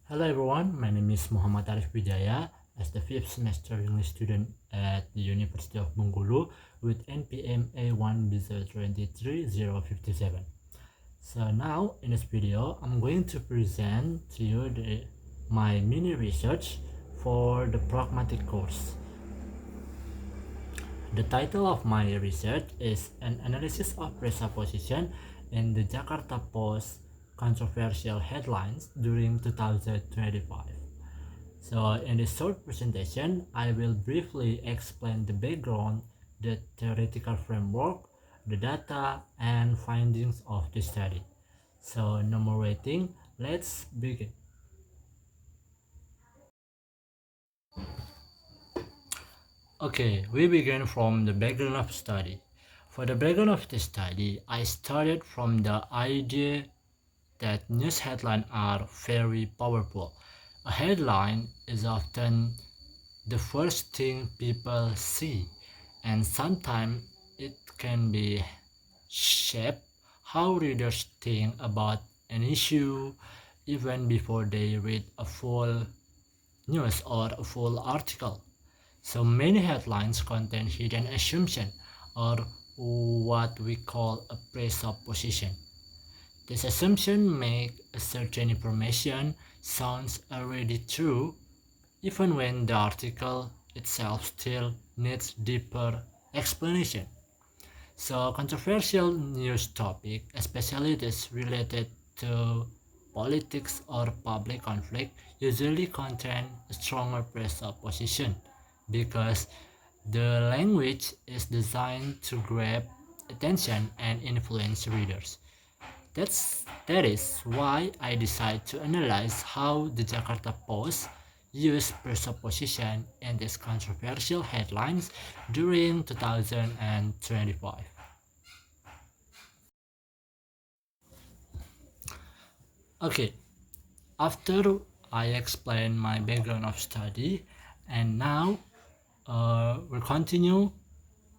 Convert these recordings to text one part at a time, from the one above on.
Hello everyone, my name is Muhammad Arif Wijaya as the 5th semester English student at the University of Bengkulu with NPM A1B023057. So now in this video, I'm going to present to you my mini research for the Pragmatic course. The title of my research is An Analysis of Presupposition in the Jakarta Post Controversial Headlines during 2025. So in this short presentation, I will briefly explain the background, the theoretical framework, the data, and findings of the study. So no more waiting, let's begin. Okay, we begin from the background of study. For the background of the study, I started from the idea that news headlines are very powerful. A headline is often the first thing people see, and sometimes it can be shape how readers think about an issue even before they read a full news or a full article. So many headlines contain hidden assumption or what we call a presupposition. This assumption makes a certain information sounds already true even when the article itself still needs deeper explanation. So controversial news topic, especially this related to politics or public conflict, usually contain a stronger presupposition because the language is designed to grab attention and influence readers. That is why I decided to analyze how the Jakarta Post used presupposition in these controversial headlines during 2025. Okay, after I explain my background of study, and now we'll continue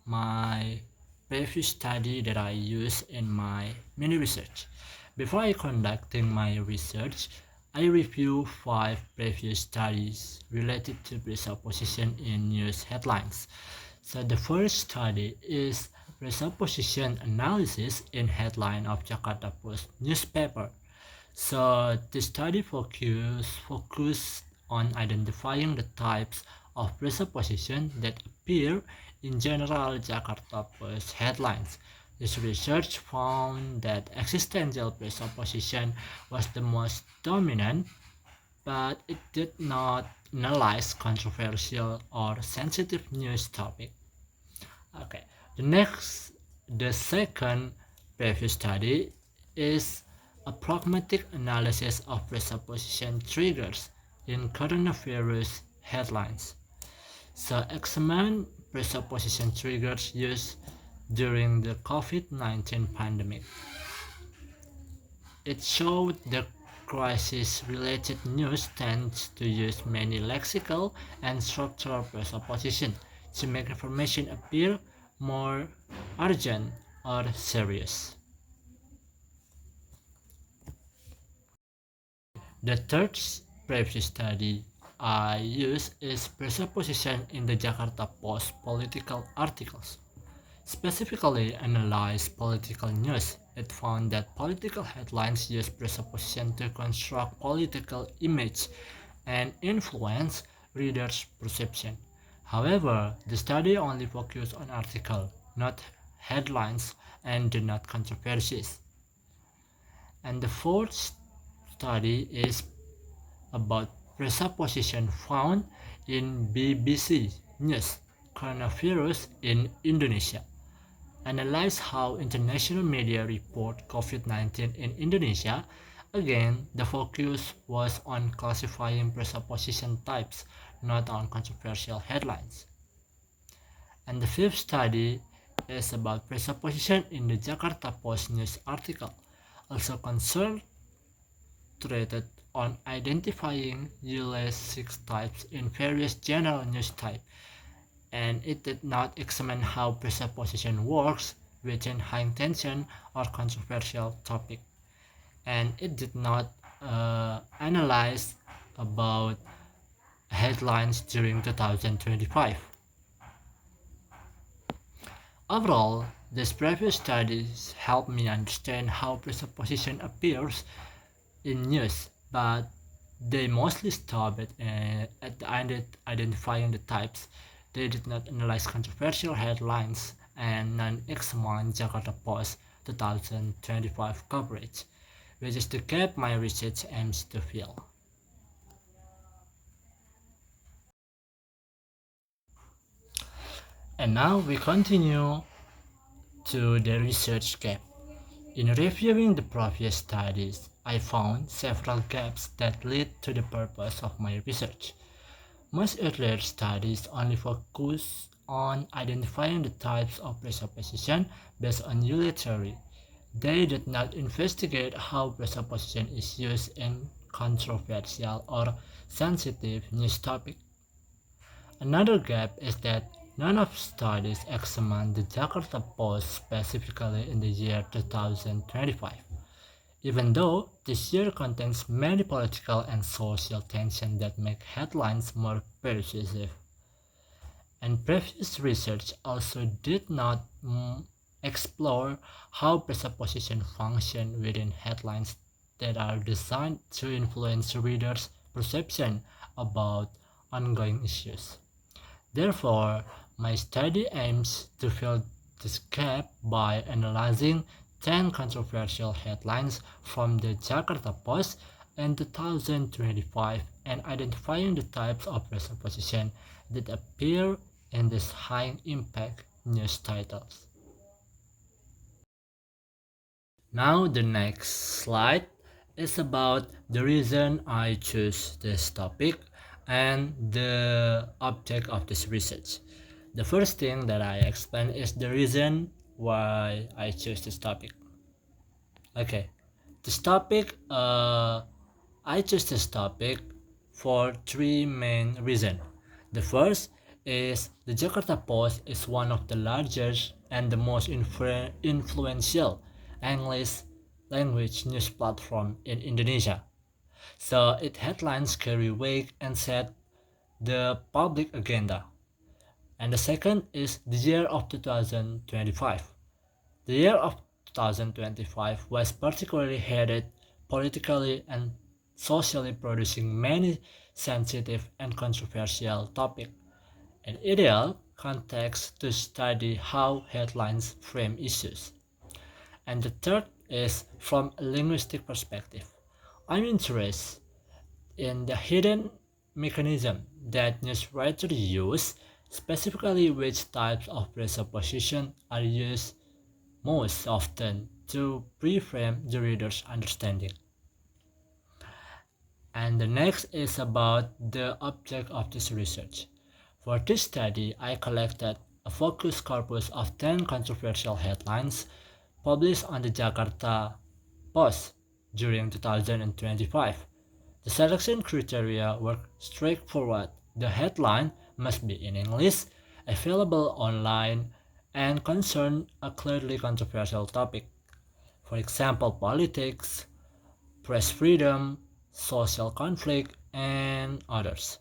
my previous study that I use in my mini research. Before I conducting my research, I review 5 previous studies related to presupposition in news headlines. So the first study is presupposition analysis in headline of Jakarta Post newspaper. So the study focus on identifying the types of presupposition that appear in general Jakarta Post headlines. This research found that existential presupposition was the most dominant, but it did not analyze controversial or sensitive news topic. Okay, the second previous study is a pragmatic analysis of presupposition triggers in coronavirus headlines. So examine presupposition triggers used during the COVID-19 pandemic. It showed the crisis-related news tends to use many lexical and structural presuppositions to make information appear more urgent or serious. The third previous study I use is presupposition in the Jakarta Post political articles. Specifically analyzed political news, it found that political headlines use presupposition to construct political image and influence readers' perception. However, the study only focused on article, not headlines, and did not controversies. And the fourth study is about presupposition found in BBC News coronavirus in Indonesia. Analyze how international media report COVID-19 in Indonesia. Again, the focus was on classifying presupposition types, not on controversial headlines. And the fifth study is about presupposition in the Jakarta Post news article, also concentrated on identifying ULS6 types in various general news types, and it did not examine how presupposition works within high tension or controversial topic, and it did not analyze about headlines during 2025. Overall, these previous studies help me understand how presupposition appears in news, but they mostly stopped at the end identifying the types. They did not analyze controversial headlines and non-examined Jakarta Post 2025 coverage, which is the gap my research aims to fill. And now we continue to the research gap. In reviewing the previous studies, I found several gaps that lead to the purpose of my research. Most earlier studies only focus on identifying the types of presupposition based on Euler theory. They did not investigate how presupposition is used in controversial or sensitive news topics. Another gap is that none of studies examined the Jakarta Post specifically in the year 2025, even though this year contains many political and social tensions that make headlines more persuasive. And previous research also did not explore how presupposition function within headlines that are designed to influence readers' perception about ongoing issues. Therefore, my study aims to fill this gap by analyzing 10 controversial headlines from the Jakarta Post in 2025 and identifying the types of presupposition that appear in these high-impact news titles. Now the next slide is about the reason I choose this topic and the object of this research. The first thing that I explain is the reason why I chose this topic. Okay, this topic, I chose this topic for three main reasons. The first is the Jakarta Post is one of the largest and the most influential English language news platform in Indonesia. So its headlines carry weight and set the public agenda. And the second is the year of 2025. The year of 2025 was particularly heated politically and socially, producing many sensitive and controversial topics, an ideal context to study how headlines frame issues. And the third is from a linguistic perspective. I'm interested in the hidden mechanism that newswriters use, specifically which types of presupposition are used most often to reframe the reader's understanding. And the next is about the object of this research. For this study, I collected a focus corpus of 10 controversial headlines published on the Jakarta Post during 2025. The selection criteria were straightforward. The headline must be in English, available online, and concern a clearly controversial topic. For example, politics, press freedom, social conflict, and others.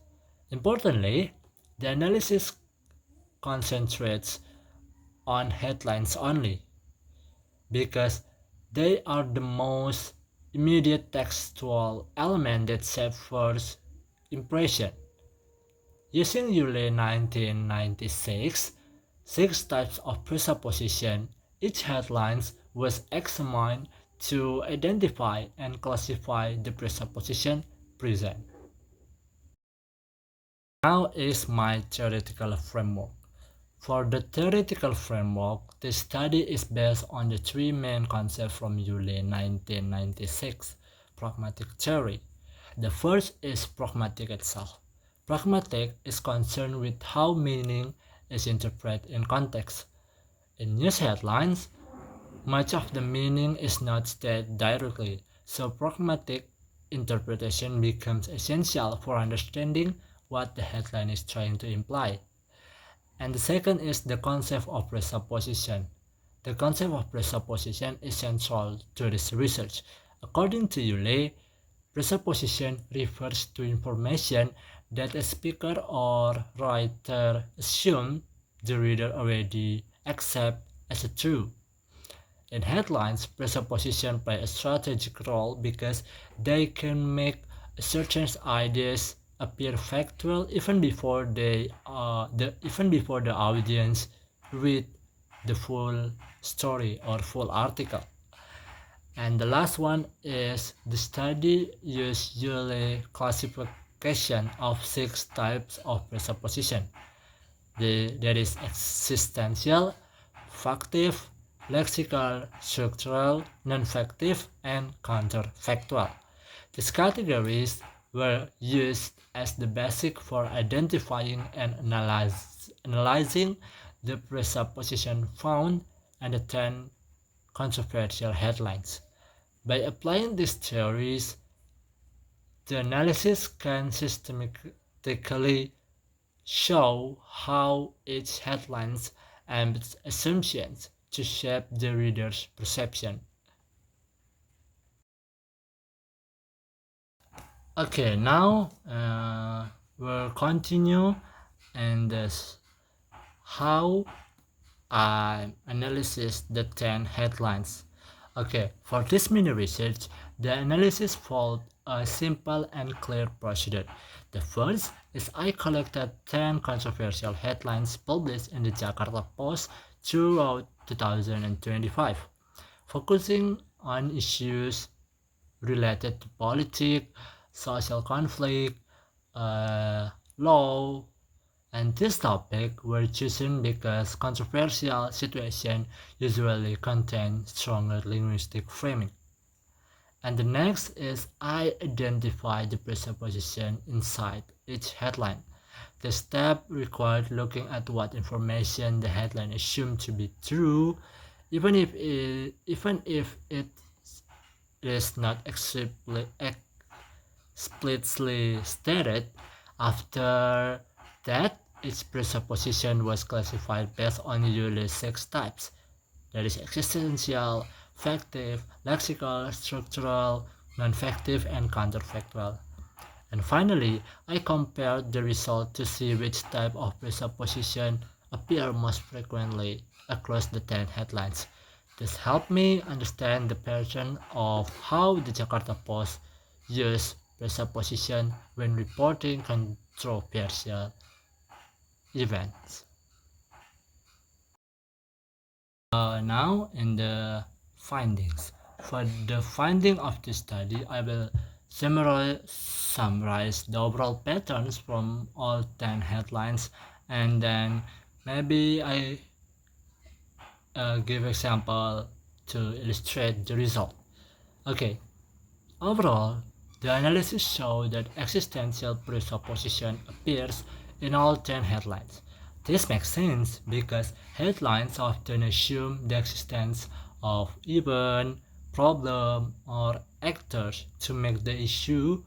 Importantly, the analysis concentrates on headlines only because they are the most immediate textual element that shape first impression. Using Euler 1996, 6 types of presupposition, each headline was examined to identify and classify the presupposition present. Now is my theoretical framework. For the theoretical framework, the study is based on the three main concepts from Euler 1996, pragmatic theory. The first is pragmatic itself. Pragmatic is concerned with how meaning is interpreted in context. In news headlines, much of the meaning is not stated directly, so pragmatic interpretation becomes essential for understanding what the headline is trying to imply. And the second is the concept of presupposition. The concept of presupposition is central to this research. According to Wijaya, Presupposition refers to information that a speaker or writer assumes the reader already accepts as true. In headlines, presuppositions play a strategic role because they can make certain ideas appear factual even before the audience read the full story or full article. And the last one is the study usually classification of 6 types of presupposition. There is existential, factive, lexical, structural, non-factive, and counterfactual. These categories were used as the basic for identifying and analyzing the presupposition found and the 10 controversial headlines. By applying these theories, the analysis can systematically show how each headline and its assumptions to shape the reader's perception. Okay, now we'll continue and how I analysis the 10 headlines. Okay, for this mini research, the analysis followed a simple and clear procedure. The first is I collected 10 controversial headlines published in the Jakarta Post throughout 2025, focusing on issues related to politics, social conflict, law, and this topic were chosen because controversial situations usually contain stronger linguistic framing. And the next is I identify the presupposition inside each headline. The step required looking at what information the headline assumed to be true, even if it is not explicitly stated. After that, its presupposition was classified based on usually 6 types. That is existential, factive, lexical, structural, non-factive, and counterfactual. And finally, I compared the result to see which type of presupposition appear most frequently across the 10 headlines. This helped me understand the pattern of how the Jakarta Post used presupposition when reporting controversial events. Now in the findings. For the finding of this study, I will summarize the overall patterns from all 10 headlines, and then maybe I give example to illustrate the result. Okay, overall, the analysis showed that existential presupposition appears in all 10 headlines. This makes sense because headlines often assume the existence of event, problem, or actors to make the issue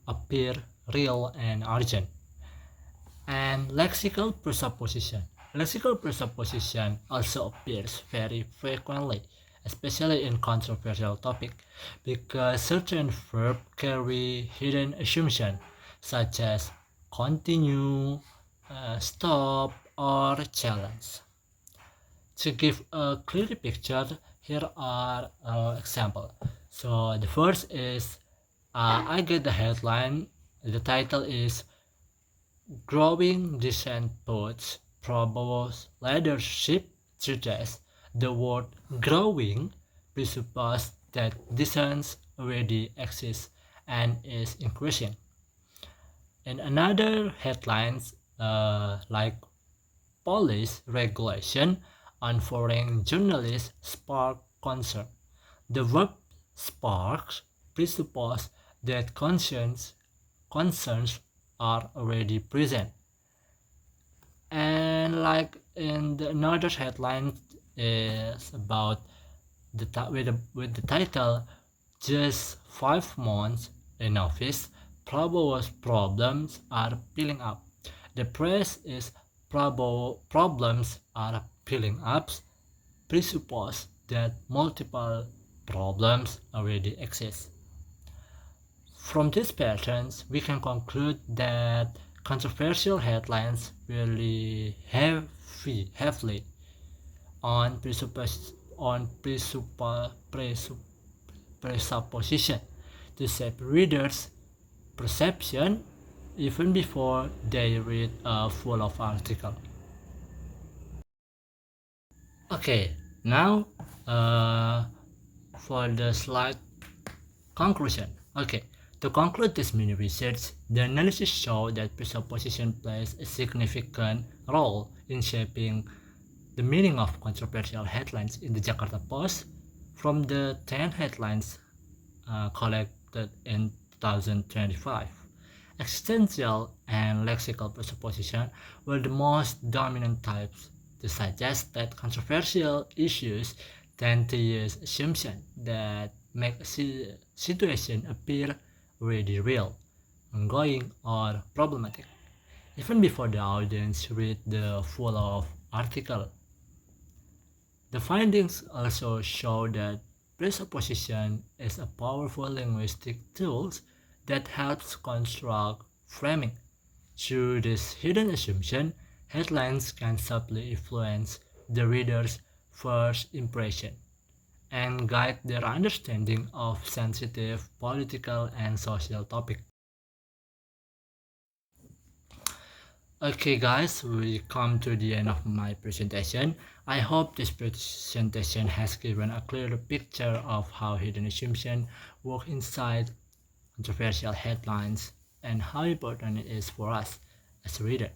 appear real and urgent. And lexical presupposition. Lexical presupposition also appears very frequently, especially in controversial topics, because certain verbs carry hidden assumptions such as continue, stop, or challenge. To give a clear picture, here are examples. So the first is I get the headline. The title is Growing Dissent Puts Provost Leadership Suggests. The word growing presupposes that dissent already exists and is increasing. In another headlines like police regulation on foreign journalists spark concern. The verb sparks presuppose that concerns are already present. And like in the another headline is about with the title "Just 5 months in office, Prabowo's problems are piling up." The press is problems are piling up presuppose that multiple problems already exist. From these patterns, we can conclude that controversial headlines rely heavily on presupposition to shape readers' perception even before they read a full of article. Okay, now for the slide conclusion. Okay, to conclude this mini research, the analysis show that presupposition plays a significant role in shaping the meaning of controversial headlines in the Jakarta Post. From the 10 headlines collected in 2025, existential and lexical presupposition were the most dominant types to suggest that controversial issues tend to use assumptions that make a situation appear really real, ongoing, or problematic, even before the audience read the full of article. The findings also show that presupposition is a powerful linguistic tool that helps construct framing. Through this hidden assumption, headlines can subtly influence the reader's first impression and guide their understanding of sensitive political and social topics. Okay guys, we come to the end of my presentation. I hope this presentation has given a clearer picture of how hidden assumptions work inside controversial headlines and how important it is for us as a reader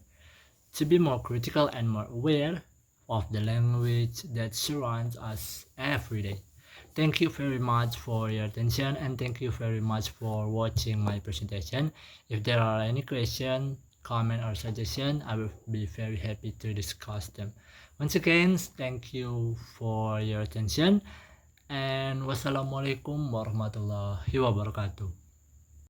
to be more critical and more aware of the language that surrounds us every day. Thank you very much for your attention and thank you very much for watching my presentation. If there are any questions, comment or suggestion, I will be very happy to discuss them. Once again, thank you for your attention and wassalamualaikum warahmatullahi wabarakatuh.